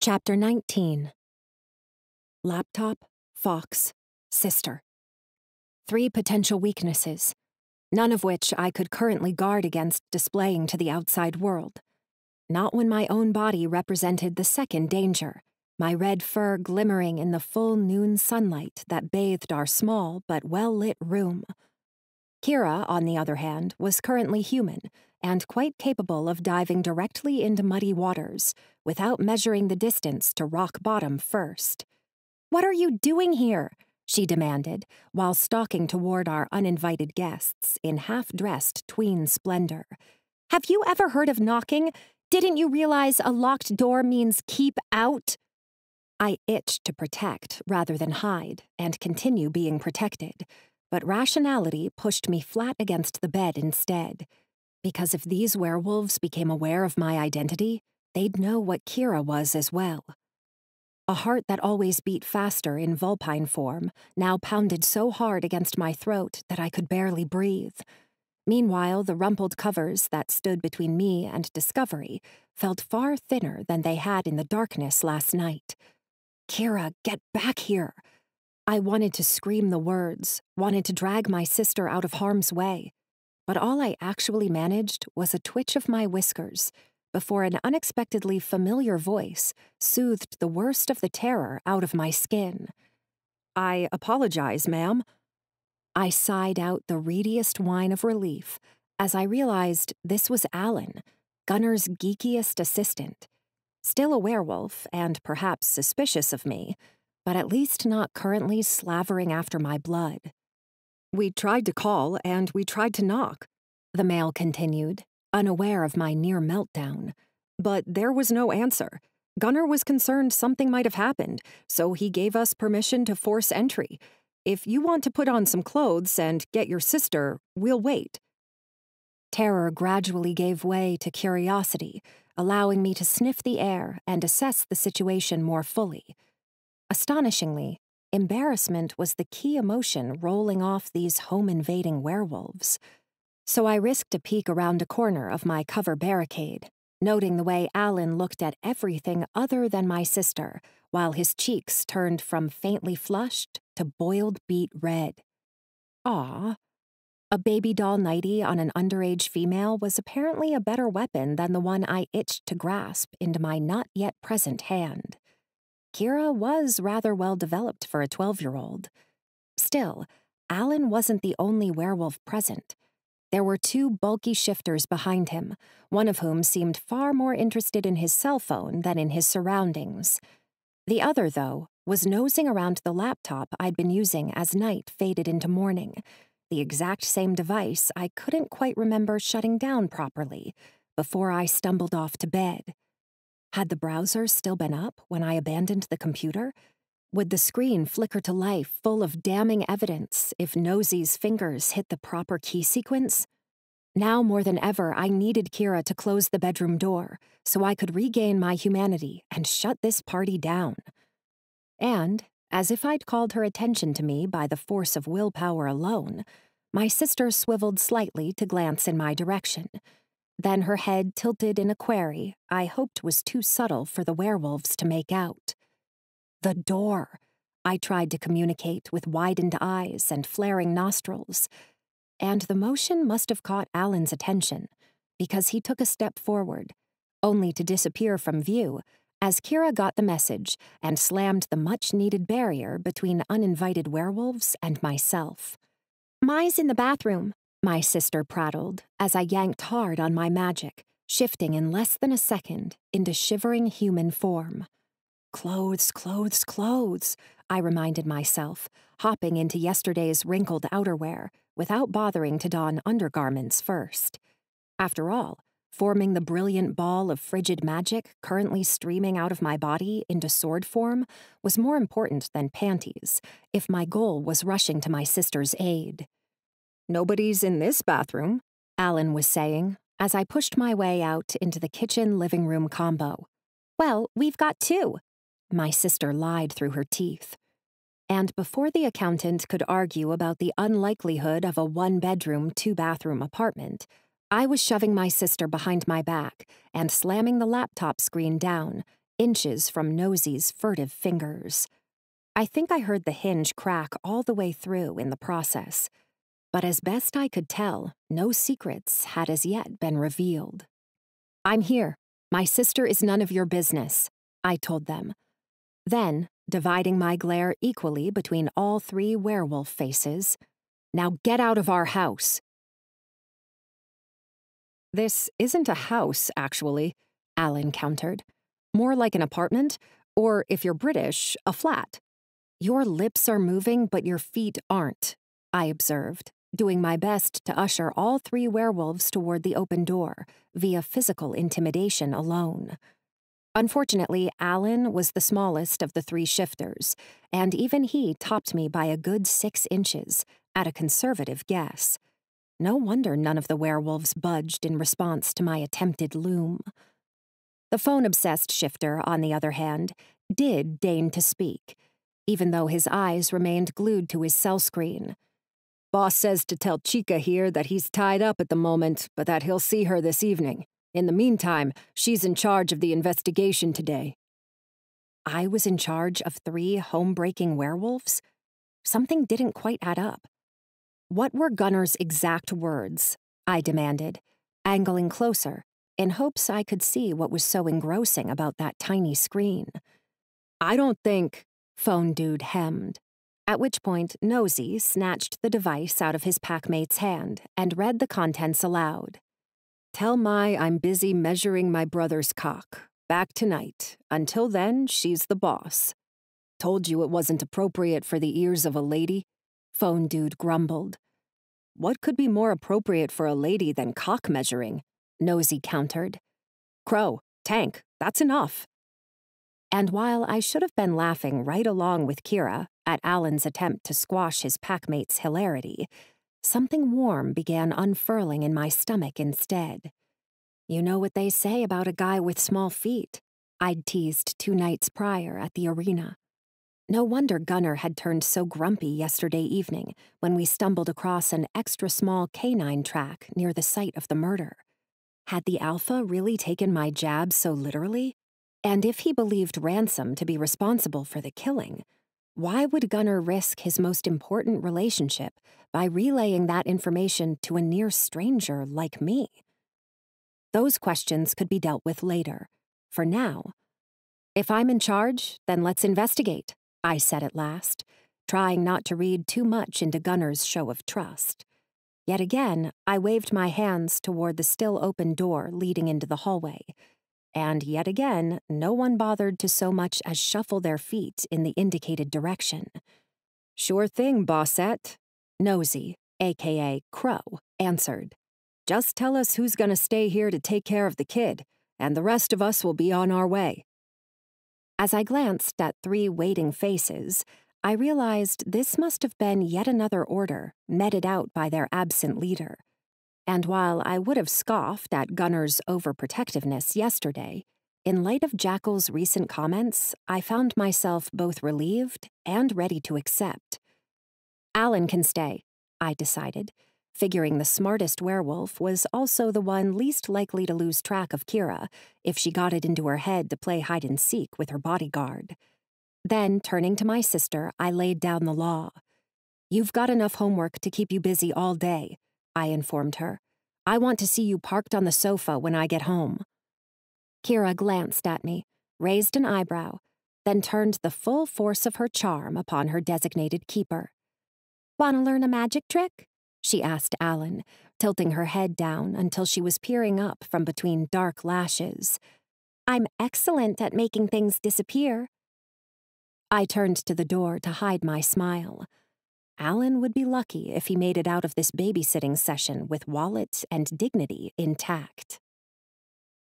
Chapter 19. Laptop, Fox, Sister. 3 potential weaknesses, none of which I could currently guard against displaying to the outside world. Not when my own body represented the second danger, my red fur glimmering in the full noon sunlight that bathed our small but well-lit room. Kira, on the other hand, was currently human and quite capable of diving directly into muddy waters without measuring the distance to rock bottom first. "What are you doing here?" she demanded, while stalking toward our uninvited guests in half-dressed tween splendor. "Have you ever heard of knocking? Didn't you realize a locked door means keep out?" I itched to protect rather than hide and continue being protected, but rationality pushed me flat against the bed instead. Because if these werewolves became aware of my identity, they'd know what Kira was as well. A heart that always beat faster in vulpine form now pounded so hard against my throat that I could barely breathe. Meanwhile, the rumpled covers that stood between me and discovery felt far thinner than they had in the darkness last night. "Kira, get back here!" I wanted to scream the words, wanted to drag my sister out of harm's way, but all I actually managed was a twitch of my whiskers before an unexpectedly familiar voice soothed the worst of the terror out of my skin. "I apologize, ma'am." I sighed out the reediest whine of relief as I realized this was Alan, Gunner's geekiest assistant. Still a werewolf and perhaps suspicious of me, but at least not currently slavering after my blood. "We tried to call and we tried to knock," the male continued, unaware of my near meltdown. "But there was no answer. Gunner was concerned something might have happened, so he gave us permission to force entry. If you want to put on some clothes and get your sister, we'll wait." Terror gradually gave way to curiosity, allowing me to sniff the air and assess the situation more fully. Astonishingly, embarrassment was the key emotion rolling off these home-invading werewolves. So I risked a peek around a corner of my cover barricade, noting the way Alan looked at everything other than my sister, while his cheeks turned from faintly flushed to boiled beet red. "Aw." A baby doll nightie on an underage female was apparently a better weapon than the one I itched to grasp into my not-yet-present hand. Kira was rather well developed for a 12-year-old. Still, Alan wasn't the only werewolf present. There were 2 bulky shifters behind him, one of whom seemed far more interested in his cell phone than in his surroundings. The other, though, was nosing around the laptop I'd been using as night faded into morning, the exact same device I couldn't quite remember shutting down properly before I stumbled off to bed. Had the browser still been up when I abandoned the computer? Would the screen flicker to life full of damning evidence if Nosy's fingers hit the proper key sequence? Now more than ever, I needed Kira to close the bedroom door so I could regain my humanity and shut this party down. And, as if I'd called her attention to me by the force of willpower alone, my sister swiveled slightly to glance in my direction. Then her head tilted in a query I hoped was too subtle for the werewolves to make out. "The door," I tried to communicate with widened eyes and flaring nostrils. And the motion must have caught Alan's attention, because he took a step forward, only to disappear from view as Kira got the message and slammed the much-needed barrier between uninvited werewolves and myself. "Mai's in the bathroom," my sister prattled as I yanked hard on my magic, shifting in less than a second into shivering human form. "Clothes, clothes, clothes," I reminded myself, hopping into yesterday's wrinkled outerwear without bothering to don undergarments first. After all, forming the brilliant ball of frigid magic currently streaming out of my body into sword form was more important than panties, if my goal was rushing to my sister's aid. "Nobody's in this bathroom," Alan was saying, as I pushed my way out into the kitchen-living room combo. "Well, we've got 2. My sister lied through her teeth. And before the accountant could argue about the unlikelihood of a 1-bedroom, 2-bathroom apartment, I was shoving my sister behind my back and slamming the laptop screen down, inches from Nosy's furtive fingers. I think I heard the hinge crack all the way through in the process, but as best I could tell, no secrets had as yet been revealed. "I'm here. My sister is none of your business," I told them. Then, dividing my glare equally between all three werewolf faces, "Now get out of our house." "This isn't a house, actually," Alan countered. "More like an apartment, or if you're British, a flat." "Your lips are moving, but your feet aren't," I observed, doing my best to usher all three werewolves toward the open door, via physical intimidation alone. Unfortunately, Alan was the smallest of the three shifters, and even he topped me by a good 6 inches, at a conservative guess. No wonder none of the werewolves budged in response to my attempted loom. The phone-obsessed shifter, on the other hand, did deign to speak, even though his eyes remained glued to his cell screen. "Boss says to tell Chica here that he's tied up at the moment, but that he'll see her this evening. In the meantime, she's in charge of the investigation today." I was in charge of 3 home-breaking werewolves? Something didn't quite add up. "What were Gunner's exact words?" I demanded, angling closer, in hopes I could see what was so engrossing about that tiny screen. "I don't think," phone dude hemmed, at which point Nosy snatched the device out of his packmate's hand and read the contents aloud. "Tell Mai I'm busy measuring my brother's cock. Back tonight. Until then, she's the boss." "Told you it wasn't appropriate for the ears of a lady," phone dude grumbled. "What could be more appropriate for a lady than cock measuring?" Nosy countered. "Crow, Tank, that's enough." And while I should have been laughing right along with Kira at Alan's attempt to squash his packmate's hilarity, something warm began unfurling in my stomach instead. "You know what they say about a guy with small feet," I'd teased 2 nights prior at the arena. No wonder Gunner had turned so grumpy yesterday evening when we stumbled across an extra-small canine track near the site of the murder. Had the Alpha really taken my jab so literally? And if he believed Ransom to be responsible for the killing, why would Gunner risk his most important relationship by relaying that information to a near stranger like me? Those questions could be dealt with later. For now, "If I'm in charge, then let's investigate," I said at last, trying not to read too much into Gunner's show of trust. Yet again, I waved my hands toward the still open door leading into the hallway, and yet again, no one bothered to so much as shuffle their feet in the indicated direction. "Sure thing, bossette," Nosy, a.k.a. Crow, answered. "Just tell us who's gonna stay here to take care of the kid, and the rest of us will be on our way." As I glanced at 3 waiting faces, I realized this must have been yet another order meted out by their absent leader. And while I would have scoffed at Gunner's overprotectiveness yesterday, in light of Jackal's recent comments, I found myself both relieved and ready to accept. "Alan can stay," I decided, figuring the smartest werewolf was also the one least likely to lose track of Kira if she got it into her head to play hide-and-seek with her bodyguard. Then, turning to my sister, I laid down the law. "You've got enough homework to keep you busy all day," I informed her. "I want to see you parked on the sofa when I get home." Kira glanced at me, raised an eyebrow, then turned the full force of her charm upon her designated keeper. "Want to learn a magic trick?" she asked Alan, tilting her head down until she was peering up from between dark lashes. "I'm excellent at making things disappear." I turned to the door to hide my smile. Alan would be lucky if he made it out of this babysitting session with wallet and dignity intact.